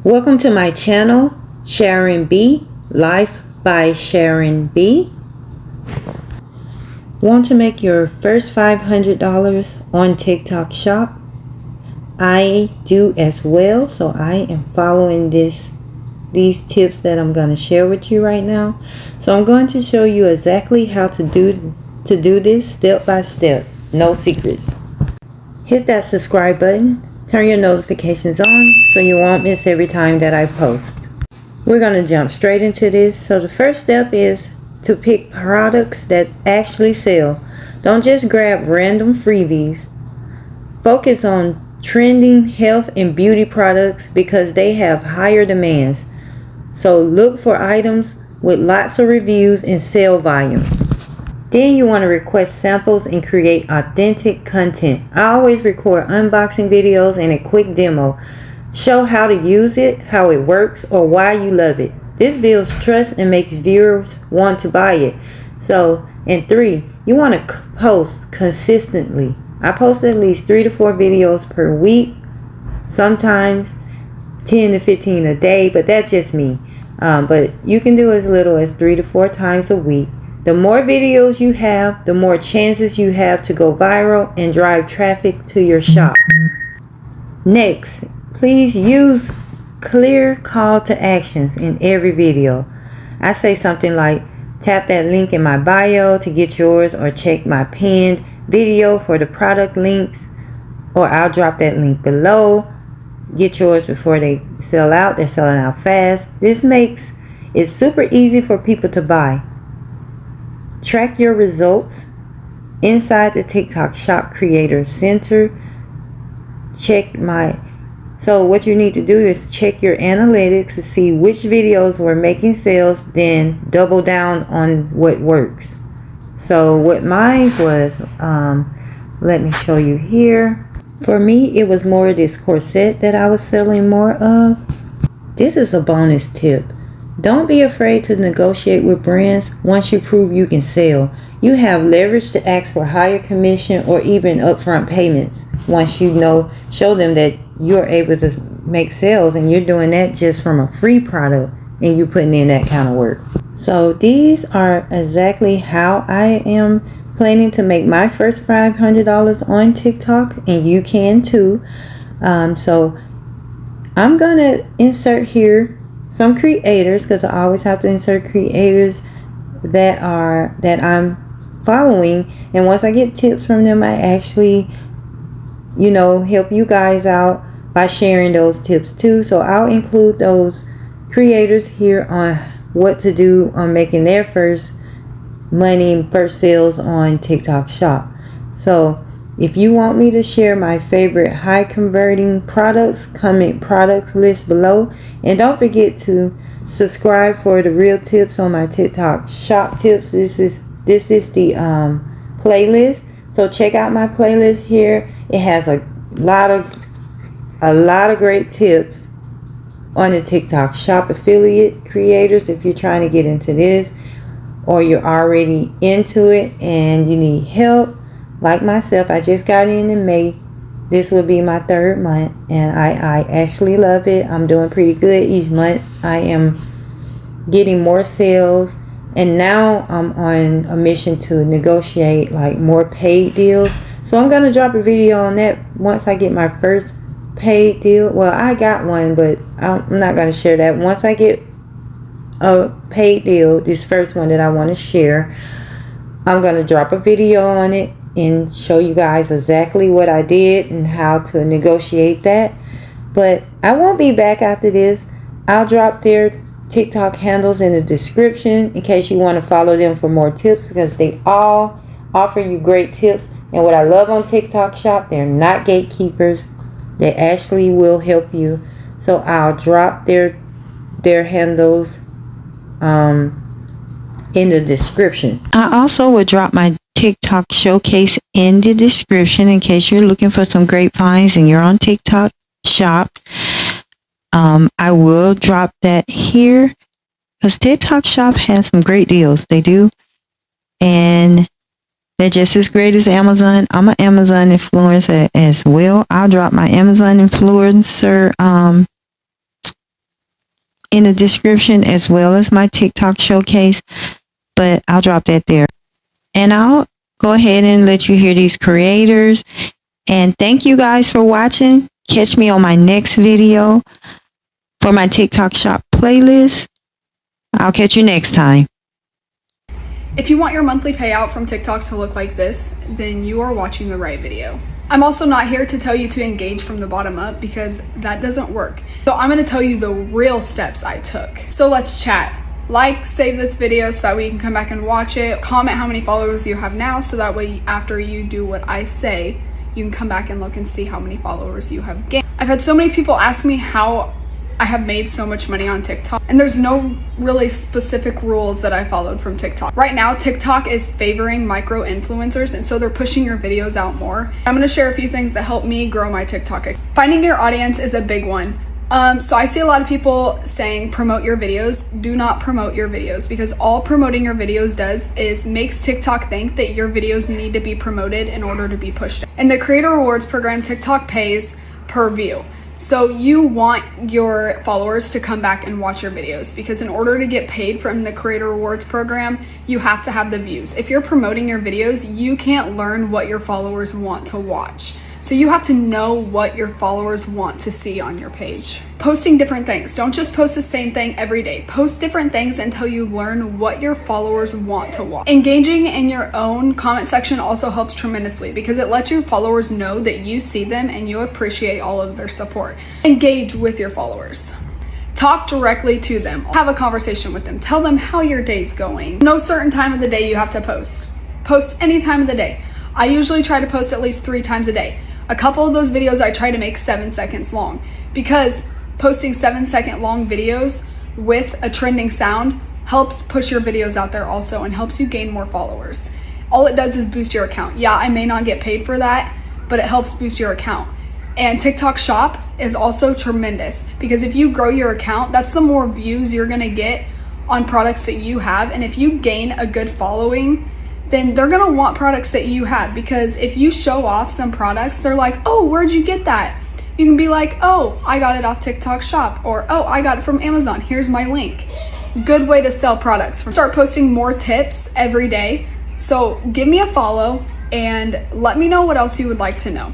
Welcome to my channel, Sharon B, Life by Sharon B. Want to make your first $500 on TikTok Shop? I do as well, so I am following these tips that I'm going to share with you right now. So I'm going to show you exactly how to do this step by step. No secrets. Hit that subscribe button. Turn your notifications on so you won't miss every time that I post. We're going to jump straight into this. So the first step is to pick products that actually sell. Don't just grab random freebies. Focus on trending health and beauty products because they have higher demands. So look for items with lots of reviews and sale volumes. Then you want to request samples and create authentic content. I always record unboxing videos and a quick demo. Show how to use it, how it works, or why you love it. This builds trust and makes viewers want to buy it. So, and 3, you want to post consistently. I post at least 3 to 4 videos per week, sometimes 10 to 15 a day, but that's just me. But you can do as little as 3 to 4 times a week. The more videos you have, the more chances you have to go viral and drive traffic to your shop. Next, please use clear call to actions in every video. I say something like, tap that link in my bio to get yours, or check my pinned video for the product links, or I'll drop that link below. Get yours before they sell out. They're selling out fast. This makes it super easy for people to buy. Track your results inside the TikTok Shop Creator Center. So what you need to do is check your analytics to see which videos were making sales, then double down on what works. So what mine was, let me show you here. For me, it was more of this corset that I was selling more of. This is a bonus tip. Don't be afraid to negotiate with brands once you prove you can sell. You have leverage to ask for higher commission or even upfront payments once you show them that you're able to make sales, and you're doing that just from a free product and you're putting in that kind of work. So these are exactly how I am planning to make my first $500 on TikTok, and you can too. So I'm gonna insert here some creators, because I always have to insert creators that I'm following, and once I get tips from them, I actually help you guys out by sharing those tips too. So I'll include those creators here on what to do on making their first money, first sales on TikTok Shop. So if you want me to share my favorite high converting products, comment products list below, and don't forget to subscribe for the real tips on my TikTok Shop tips. This is the playlist. So check out my playlist here. It has a lot of great tips on the TikTok Shop affiliate creators. If you're trying to get into this, or you're already into it and you need help, like myself, I just got in May. This will be my 3rd month, and I actually love it. I'm doing pretty good each month. I am getting more sales, and now I'm on a mission to negotiate like more paid deals. So I'm gonna drop a video on that once I get my first paid deal. Well, I got one, but I'm not gonna share that. Once I get a paid deal, this first one that I want to share, I'm gonna drop a video on it and show you guys exactly what I did and how to negotiate that. But I won't be back after this. I'll drop their TikTok handles in the description in case you want to follow them for more tips, because they all offer you great tips. And what I love on TikTok Shop, they're not gatekeepers. They actually will help you. So I'll drop their handles in the description. I also will drop my TikTok showcase in the description in case you're looking for some great finds and you're on TikTok Shop. I will drop that here because TikTok Shop has some great deals. They do, and they're just as great as Amazon. I'm an Amazon influencer as well. I'll drop my Amazon influencer in the description as well as my TikTok showcase, but I'll drop that there. And I'll go ahead and let you hear these creators. And thank you guys for watching. Catch me on my next video for my TikTok shop playlist. I'll catch you next time. If you want your monthly payout from TikTok to look like this, then you are watching the right video. I'm also not here to tell you to engage from the bottom up because that doesn't work. So I'm going to tell you the real steps I took. So let's chat. Like, save this video so that we can come back and watch it. Comment how many followers you have now so that way after you do what I say, you can come back and look and see how many followers you have gained. I've had so many people ask me how I have made so much money on TikTok, and there's no really specific rules that I followed from TikTok. Right now, TikTok is favoring micro influencers, and so they're pushing your videos out more. I'm gonna share a few things that help me grow my TikTok. Finding your audience is a big one. So I see a lot of people saying promote your videos. Do not promote your videos, because all promoting your videos does is makes TikTok think that your videos need to be promoted in order to be pushed. In the creator rewards program, TikTok pays per view. So you want your followers to come back and watch your videos, because in order to get paid from the creator rewards program, you have to have the views. If you're promoting your videos, you can't learn what your followers want to watch. So you have to know what your followers want to see on your page. Posting different things. Don't just post the same thing every day. Post different things until you learn what your followers want to watch. Engaging in your own comment section also helps tremendously, because it lets your followers know that you see them and you appreciate all of their support. Engage with your followers. Talk directly to them. Have a conversation with them. Tell them how your day's going. No certain time of the day you have to post. Post any time of the day. I usually try to post at least 3 times a day. A couple of those videos I try to make 7 seconds long, because posting 7-second long videos with a trending sound helps push your videos out there also and helps you gain more followers. All it does is boost your account. Yeah, I may not get paid for that, but it helps boost your account. And TikTok Shop is also tremendous, because if you grow your account, that's the more views you're gonna get on products that you have. And if you gain a good following, then they're gonna want products that you have, because if you show off some products, they're like, oh, where'd you get that? You can be like, oh, I got it off TikTok Shop, or oh, I got it from Amazon, here's my link. Good way to sell products. Start posting more tips every day. So give me a follow and let me know what else you would like to know.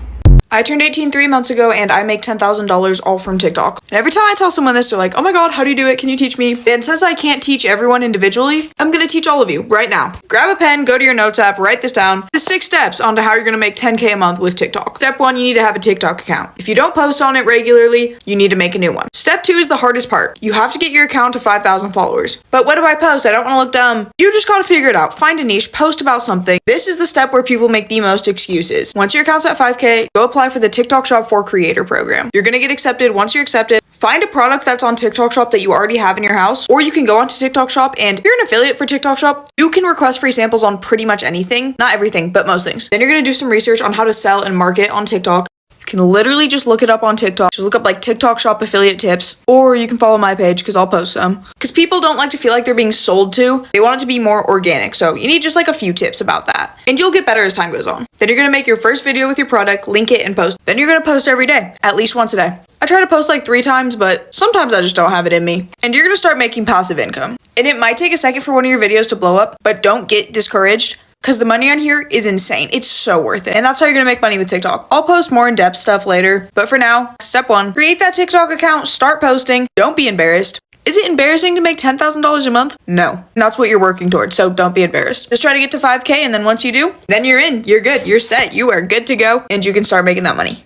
I turned 18 3 months ago and I make $10,000 all from TikTok. And every time I tell someone this, they're like, oh my god, how do you do it? Can you teach me? And since I can't teach everyone individually, I'm gonna teach all of you right now. Grab a pen, go to your notes app, write this down. There's 6 steps onto how you're gonna make 10K a month with TikTok. Step 1, you need to have a TikTok account. If you don't post on it regularly, you need to make a new one. Step 2 is the hardest part. You have to get your account to 5,000 followers. But what do I post? I don't wanna look dumb. You just gotta figure it out. Find a niche, post about something. This is the step where people make the most excuses. Once your account's at 5K, go apply for the TikTok Shop for Creator program. You're gonna get accepted. Once you're accepted, find a product that's on TikTok Shop that you already have in your house, or you can go onto TikTok Shop, and if you're an affiliate for TikTok Shop, you can request free samples on pretty much anything. Not everything, but most things. Then you're gonna do some research on how to sell and market on TikTok. You can literally just look it up on TikTok. Just look up like TikTok Shop affiliate tips, or you can follow my page because I'll post some. Because people don't like to feel like they're being sold to. They want it to be more organic. So you need just like a few tips about that. And you'll get better as time goes on. Then you're gonna make your first video with your product, link it, and post. Then you're gonna post every day, at least once a day. I try to post like 3 times, but sometimes I just don't have it in me. And you're gonna start making passive income. And it might take a second for one of your videos to blow up, but don't get discouraged, because the money on here is insane. It's so worth it. And that's how you're gonna make money with TikTok. I'll post more in-depth stuff later. But for now, step 1, create that TikTok account, start posting. Don't be embarrassed. Is it embarrassing to make $10,000 a month? No. That's what you're working towards, so don't be embarrassed. Just try to get to 5K, and then once you do, then you're in. You're good. You're set. You are good to go, and you can start making that money.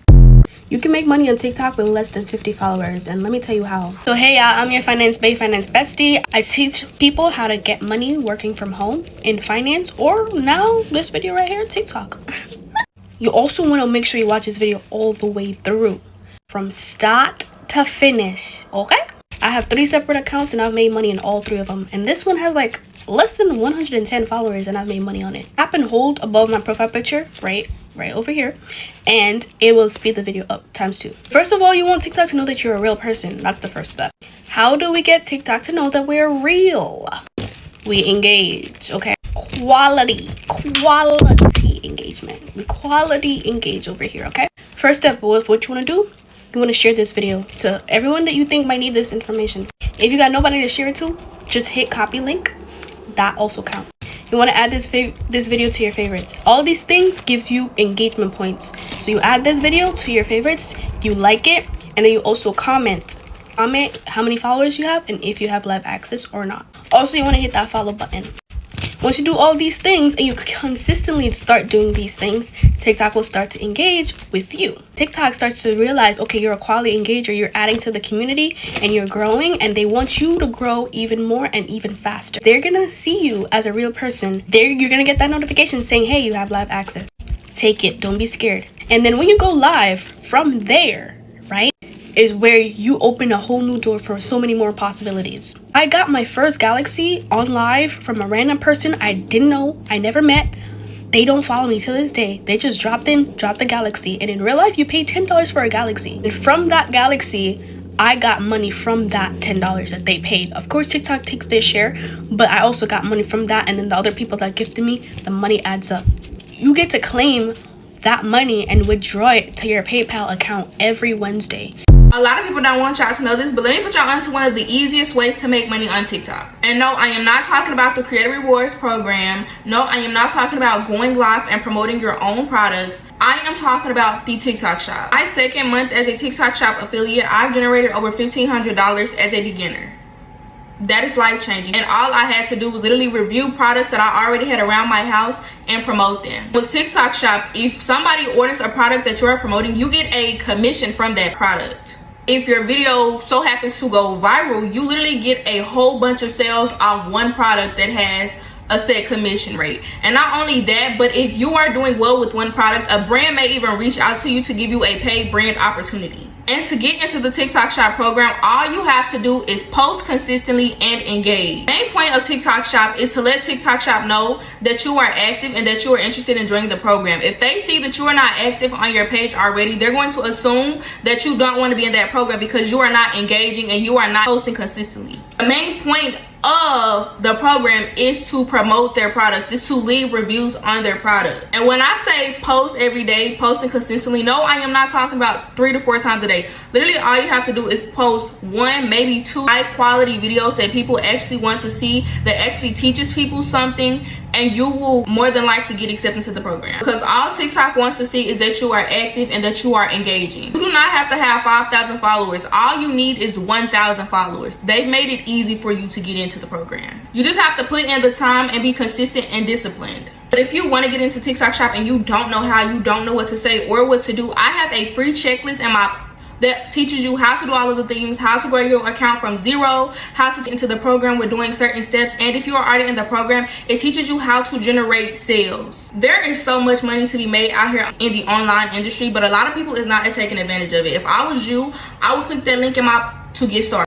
You can make money on TikTok with less than 50 followers, and let me tell you how. So hey y'all, I'm your finance bestie. I teach people how to get money working from home in finance, or now this video right here, TikTok. You also want to make sure you watch this video all the way through, from start to finish, okay? I have 3 separate accounts and I've made money in all 3 of them, and this one has like less than 110 followers and I've made money on it. Tap and hold above my profile picture right over here, and it will speed the video up ×2. First of all, you want TikTok to know that you're a real person. That's the first step. How do we get TikTok to know that we're real? We engage, okay? Quality engagement. We quality engage over here, okay? First step, what you want to do, you want to share this video to everyone that you think might need this information. If you got nobody to share it to, just hit copy link. That also counts. You want to add this video to your favorites. All these things gives you engagement points. So you add this video to your favorites, you like it, and then you also comment how many followers you have and if you have live access or not. Also, you want to hit that follow button. Once you do all these things and you consistently start doing these things, TikTok will start to engage with you. TikTok starts to realize, okay, you're a quality engager, you're adding to the community and you're growing, and they want you to grow even more and even faster. They're gonna see you as a real person. You're gonna get that notification saying, hey, you have live access. Take it, don't be scared. And then when you go live from there, right, is where you open a whole new door for so many more possibilities. I got my first Galaxy on live from a random person I didn't know, I never met. They don't follow me to this day. They just dropped the Galaxy. And in real life, you pay $10 for a Galaxy. And from that Galaxy, I got money from that $10 that they paid. Of course, TikTok takes their share, but I also got money from that. And then the other people that gifted me, the money adds up. You get to claim that money and withdraw it to your PayPal account every Wednesday. A lot of people don't want y'all to know this, but let me put y'all onto one of the easiest ways to make money on TikTok. And no, I am not talking about the Creator Rewards program. No, I am not talking about going live and promoting your own products. I am talking about the TikTok Shop. My second month as a TikTok Shop affiliate, I've generated over $1,500 as a beginner. That is life-changing, and all I had to do was literally review products that I already had around my house and promote them. With TikTok Shop, if somebody orders a product that you're promoting, you get a commission from that product. If your video so happens to go viral, you literally get a whole bunch of sales on one product that has a set commission rate. And not only that, but if you are doing well with one product, a brand may even reach out to you to give you a paid brand opportunity. And to get into the TikTok Shop program, all you have to do is post consistently and engage. The main point of TikTok Shop is to let TikTok Shop know that you are active and that you are interested in joining the program. If they see that you are not active on your page already, they're going to assume that you don't want to be in that program because you are not engaging and you are not posting consistently. The main point of the program is to promote their products, is to leave reviews on their product. And when I say post every day, posting consistently, no, I am not talking about 3 to 4 times a day. Literally all you have to do is post 1, maybe 2 high quality videos that people actually want to see, that actually teaches people something, and you will more than likely get acceptance to the program. Because all TikTok wants to see is that you are active and that you are engaging. You do not have to have 5,000 followers. All you need is 1,000 followers. They've made it easy for you to get into the program. You just have to put in the time and be consistent and disciplined. But if you want to get into TikTok Shop and you don't know how, you don't know what to say or what to do, I have a free checklist in my that teaches you how to do all of the things, how to grow your account from zero, how to get into the program with doing certain steps. And if you are already in the program, it teaches you how to generate sales. There is so much money to be made out here in the online industry, but a lot of people is not taking advantage of it. If I was you, I would click that link in my to get started.